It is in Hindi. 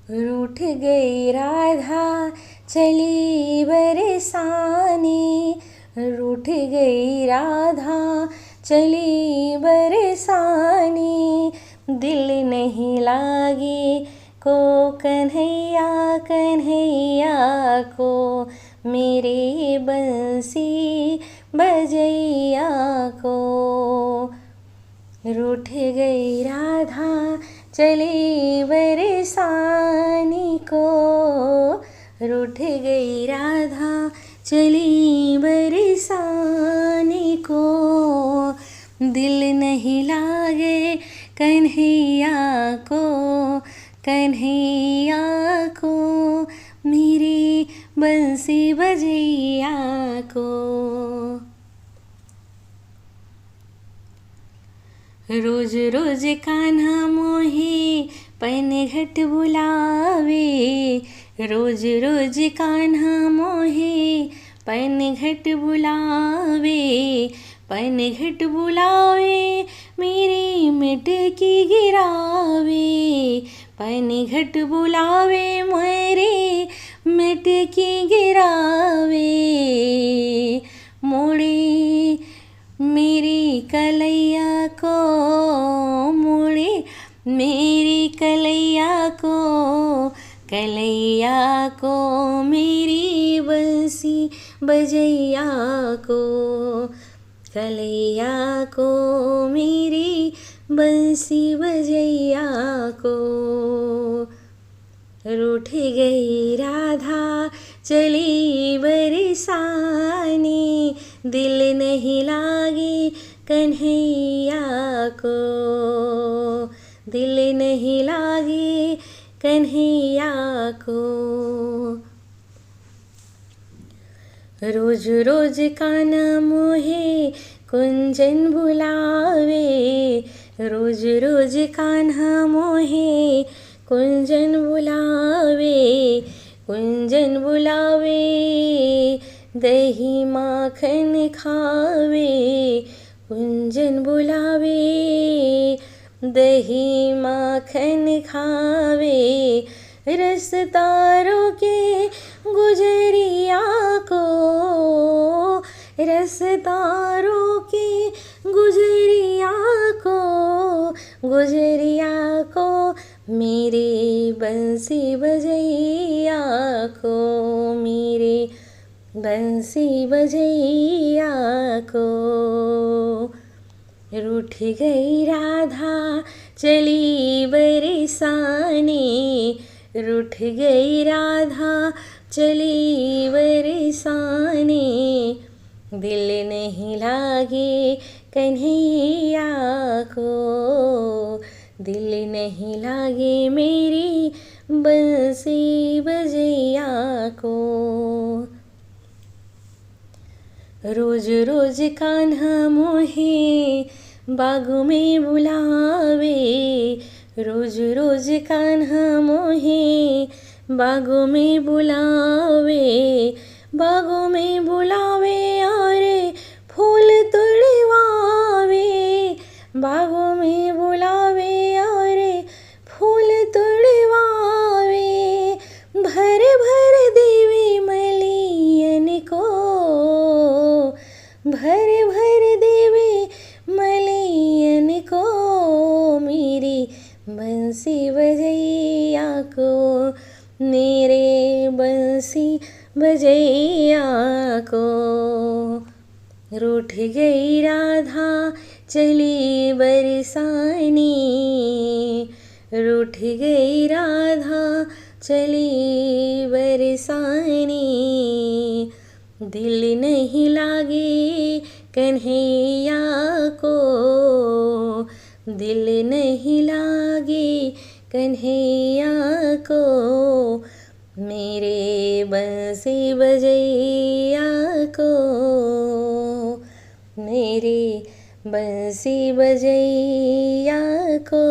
रूठ गई राधा चली बरसाने, रूठ गई राधा चली बरसाने, दिल नहीं लागे को कन्हैया कन्हैया को, मेरे बंसी बजैया को। रूठ गई राधा चली बरसाने को, रूठ गई राधा चली बरसाने को, दिल नहीं लागे कन्हैया को कन्हैया को, मेरी बंसी बजैया को। रोज रोज कान्हा मोहे पनघट बुलावे, रोज रोज कान्हा मोहे पनघट बुलावे, पनघट बुलावे मेरी मटकी गिरावे, पनघट बुलावे मेरी मटकी गिरावे, मोड़े मेरी कलैया को, मोड़े मेरी कलैया को, कलैया को मेरी बंसी बजैया को, कलैया को मेरी बंसी बजैया को। रूठ गई राधा चली बरसाने, दिल नहीं लागे कन्हैया को, दिल नहीं लागे कन्हैया को। रोज रोज कान्हा मोहे कुंजन बुलावे, रोज रोज कान्हा मोहे कुंजन बुलावे, कुंजन बुलावे दही माखन खावे, कुंजन बुलावे दही माखन खावे, रसतारों के गुजरिया को, रसतारों के गुजरिया को, गुजरिया को मेरे बंसी बजैया को, मेरे बंसी बजैया को। रूठ गई राधा चली बरसाने, रूठ गई राधा चली बरसाने, दिल नहीं लागे कन्हैया को, दिल नहीं लागे मेरी बंसी बजैया को। रोज रोज कान्हा मोहे बागों में बुलावे, रोज रोज कान्हा मोहे बागों में बुलावे, बागों में बुलावे और फूल तुड़वावे, बागों में बुलावे और फूल तुड़वावे, भर भर देवे मलियन को, भर भर देवे मलियन को, मेरी बंसी बजैया को, मेरे बंसी बजैया को। रूठ गई राधा चली बरसाने, रूठ गई राधा चली बरसाने, दिल नहीं लागे कन्हैया को, दिल नहीं लागे कन्हैया को, मेरे बंसी बजैया को, मेरे बंसी बजैया को।